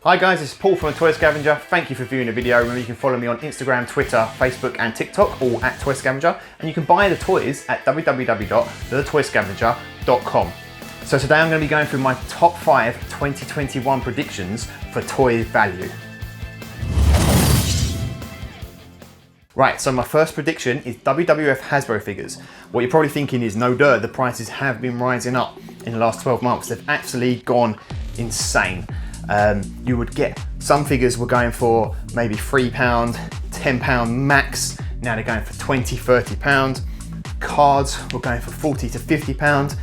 Hi guys, this is Paul from Toy Scavenger. Thank you for viewing the video. Remember you can follow me on Instagram, Twitter, Facebook and TikTok, all at Toy Scavenger. And you can buy the toys at www.thetoyscavenger.com. So today I'm going to be going through my top 5 2021 predictions for toy value. Right, so my first prediction is WWF Hasbro Figures. What you're probably thinking is, no duh, the prices have been rising up in the last 12 months. They've actually gone insane. You would get, some figures were going for maybe £3, £10 max. Now they're going for £20, £30. Cards were going for £40 to £50.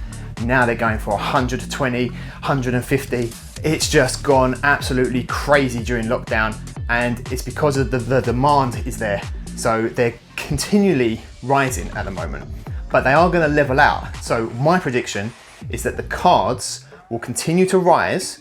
Now they're going for £100 to £120, £150. It's just gone absolutely crazy during lockdown, and it's because of the demand is there. So they're continually rising at the moment, but they are going to level out. So my prediction is that the cards will continue to rise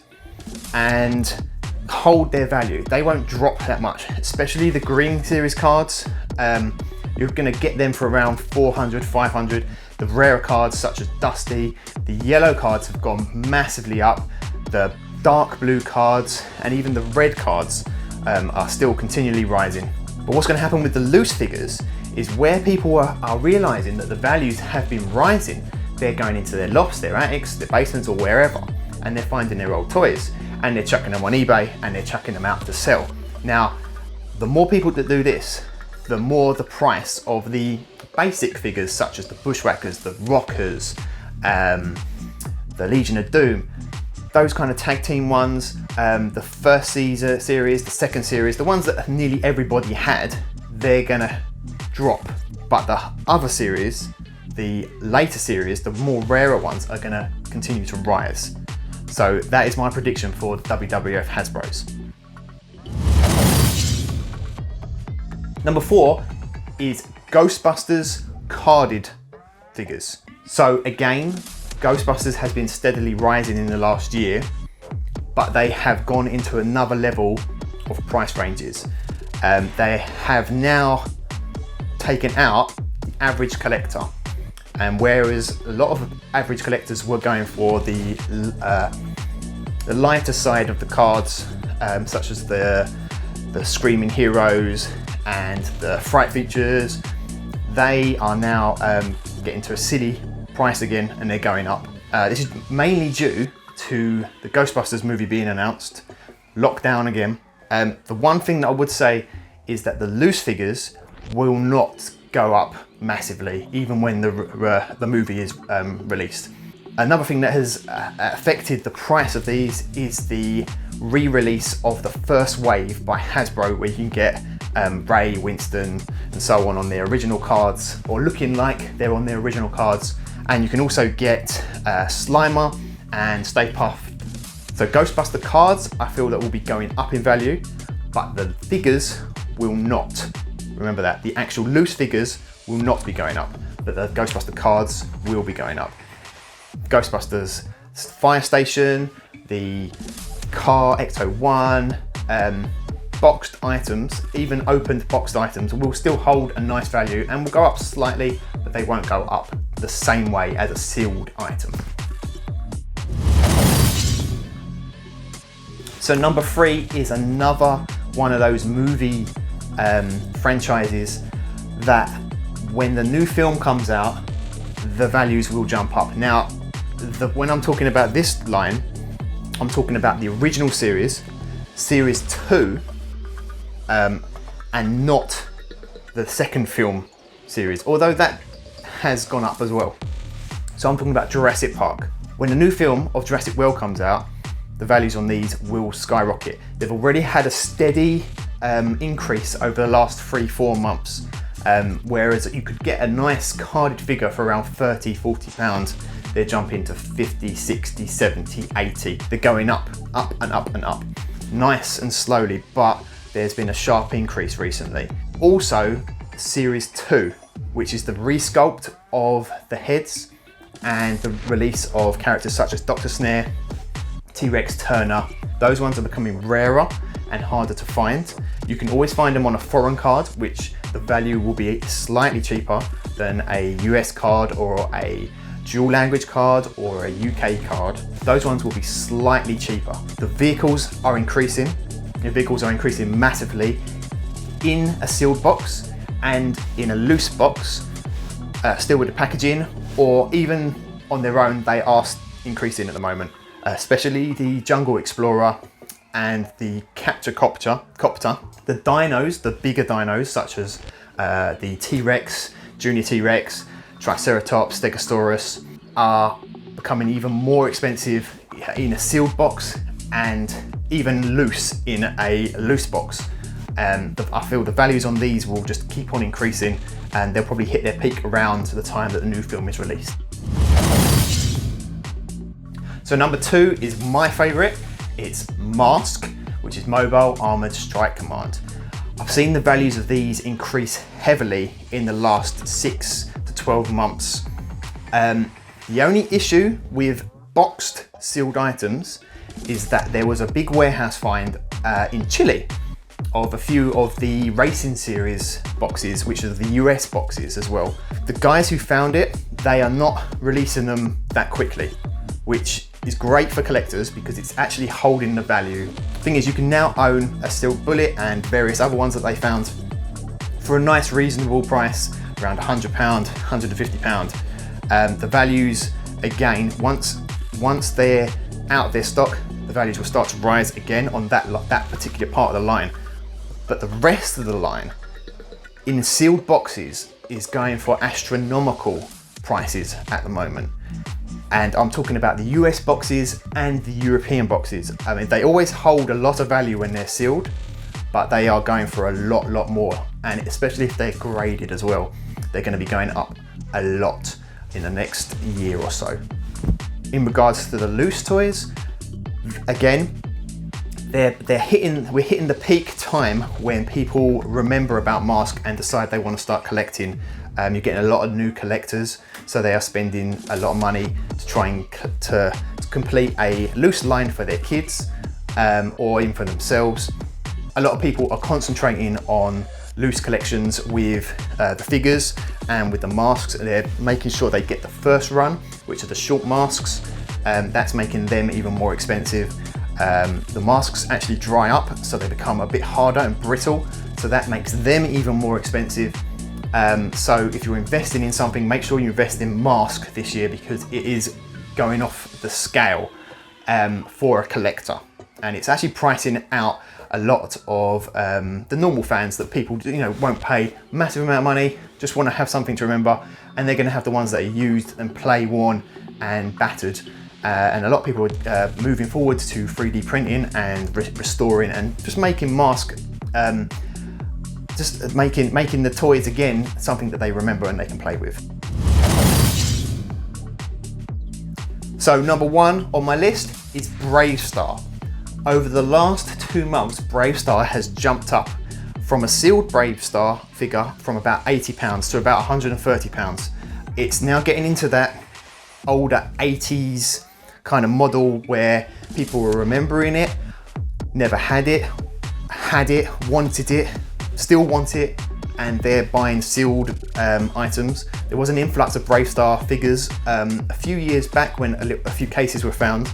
and hold their value. They won't drop that much, especially the green series cards. You're going to get them for around 400, 500. The rarer cards such as Dusty, the yellow cards have gone massively up. The dark blue cards and even the red cards are still continually rising. But what's going to happen with the loose figures is where people are realizing that the values have been rising, they're going into their lofts, their attics, their basements or wherever, and they're finding their old toys and they're chucking them on eBay and they're chucking them out to sell. Now, the more people that do this, the more the price of the basic figures such as the Bushwhackers, the Rockers, the Legion of Doom, those kind of tag team ones, the first series, the second series, the ones that nearly everybody had, they're gonna drop. But the other series, the later series, the more rarer ones are gonna continue to rise. So that is my prediction for WWF Hasbro's. Number 4 is Ghostbusters carded figures. So again, Ghostbusters has been steadily rising in the last year, but they have gone into another level of price ranges. They have now taken out the average collector. And whereas a lot of average collectors were going for the lighter side of the cards, such as the Screaming Heroes and the Fright Features, they are now getting to a silly price again and they're going up. This is mainly due to the Ghostbusters movie being announced, lockdown again. The one thing that I would say is that the loose figures will not go up massively, even when the movie is released. Another thing that has affected the price of these is the re-release of the first wave by Hasbro, where you can get Ray, Winston and so on their original cards, or looking like they're on their original cards. And you can also get Slimer and Stay Puft. So Ghostbuster cards, I feel that will be going up in value, but the figures will not. Remember that, the actual loose figures will not be going up, but the Ghostbuster cards will be going up. Ghostbusters Fire Station, the Car Ecto-1, boxed items, even opened boxed items, will still hold a nice value and will go up slightly, but they won't go up the same way as a sealed item. So number 3 is another one of those movie franchises that when the new film comes out, the values will jump up. Now, when I'm talking about this line, I'm talking about the original series, Series 2, and not the second film series, although that has gone up as well. So I'm talking about Jurassic Park. When the new film of Jurassic World comes out, the values on these will skyrocket. They've already had a steady increase over the last 3-4 months, whereas you could get a nice carded figure for around £30, £40. They're jumping to 50, 60, 70, 80. They're going up and up and up. Nice and slowly, but there's been a sharp increase recently. Also, Series 2, which is the resculpt of the heads and the release of characters such as Dr. Snare, T-Rex, Turner. Those ones are becoming rarer and harder to find. You can always find them on a foreign card, which the value will be slightly cheaper than a US card or a dual language card or a UK card. those ones will be slightly cheaper. The vehicles are increasing. The vehicles are increasing massively in a sealed box and in a loose box, still with the packaging, or even on their own, they are increasing at the moment. Especially the Jungle Explorer and the Capture Copter. The dinos, the bigger dinos, such as the T-Rex, Junior T-Rex, Triceratops, Stegosaurus, are becoming even more expensive in a sealed box and even loose in a loose box. I feel the values on these will just keep on increasing, and they'll probably hit their peak around the time that the new film is released. So number 2 is my favorite. It's Mask, which is Mobile Armored Strike Command. I've seen the values of these increase heavily in the last 6 to 12 months. The only issue with boxed sealed items is that there was a big warehouse find in Chile of a few of the Racing Series boxes, which are the US boxes as well. The guys who found it, they are not releasing them that quickly, which is great for collectors because it's actually holding the value. The thing is, you can now own a Steel Bullet and various other ones that they found for a nice reasonable price, around £100, £150. The values, again, once they're out of their stock, the values will start to rise again on that particular part of the line. But the rest of the line in sealed boxes is going for astronomical prices at the moment. And I'm talking about the US boxes and the European boxes. I mean, they always hold a lot of value when they're sealed, but they are going for a lot more. And especially if they're graded as well, they're going to be going up a lot in the next year or so. In regards to the loose toys, again, we're hitting the peak time when people remember about Mask and decide they want to start collecting. You're getting a lot of new collectors, so they are spending a lot of money to try and to complete a loose line for their kids or even for themselves. A lot of people are concentrating on loose collections with the figures and with the masks. They're making sure they get the first run, which are the short masks. That's making them even more expensive. The masks actually dry up, so they become a bit harder and brittle, so that makes them even more expensive. So if you're investing in something, make sure you invest in Mask this year, because it is going off the scale for a collector, and it's actually pricing out a lot of the normal fans that people won't pay massive amount of money, just want to have something to remember, and they're going to have the ones that are used and play worn and battered. And a lot of people are moving forward to 3D printing and restoring and just making Mask, just making the toys again something that they remember and they can play with. So number 1 on my list is Bravestar. Over the last 2 months, Bravestar has jumped up from a sealed Bravestar figure from about £80 to about £130. It's now getting into that older 80s kind of model where people were remembering it, never had it, wanted it, still want it, and they're buying sealed items. There was an influx of Bravestar figures a few years back when a few cases were found.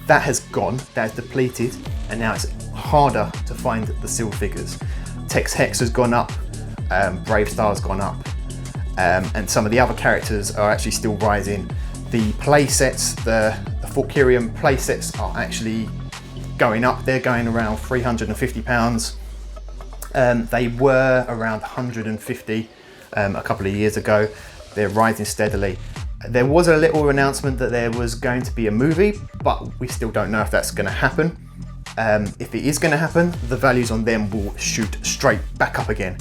That has gone, that has depleted, and now it's harder to find the sealed figures. Tex Hex has gone up, Bravestar has gone up, and some of the other characters are actually still rising. The play sets, the Fulkirium play sets are actually going up. They're going around £350. They were around 150 a couple of years ago. They're rising steadily. There was a little announcement that there was going to be a movie, but we still don't know if that's going to happen. If it is going to happen, the values on them will shoot straight back up again.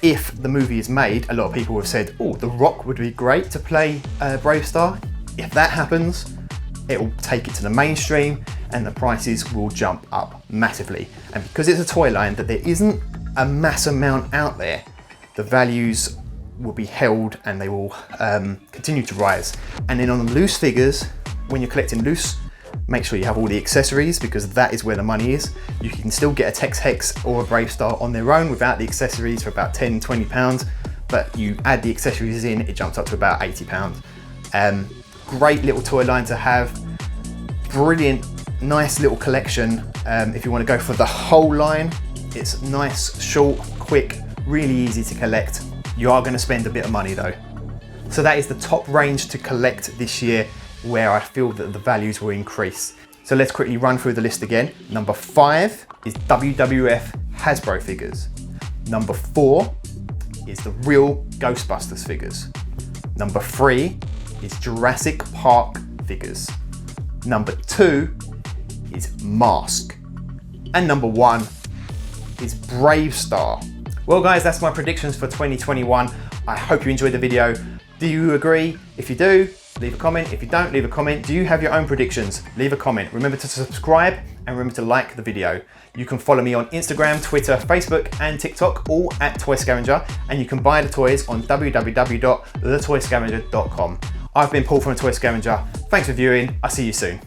If the movie is made, a lot of people have said, oh, The Rock would be great to play Bravestar. If that happens, it will take it to the mainstream and the prices will jump up massively. And because it's a toy line that there isn't a mass amount out there, the values will be held and they will continue to rise. And then on the loose figures, when you're collecting loose, make sure you have all the accessories, because that is where the money is. You can still get a Tex Hex or a Bravestar on their own without the accessories for about £10–20, but you add the accessories in, it jumps up to about £80. Great little toy line to have. brilliant, nice little collection. If you want to go for the whole line, it's nice, short, quick, really easy to collect. You are going to spend a bit of money though. So that is the top range to collect this year, where I feel that the values will increase. So let's quickly run through the list again. Number 5 is WWF Hasbro figures. Number 4 is the real Ghostbusters figures. Number 3 is Jurassic Park figures. Number 2 is Mask. And number 1 is Brave Star. Well guys, that's my predictions for 2021. I hope you enjoyed the video. Do you agree? If you do, leave a comment. If you don't, leave a comment. Do you have your own predictions? Leave a comment. Remember to subscribe and remember to like the video. You can follow me on Instagram, Twitter, Facebook and TikTok, all at Toy Scavenger, and you can buy the toys on www.thetoyscavenger.com. I've been Paul from Toy Scavenger. Thanks for viewing. I'll see you soon.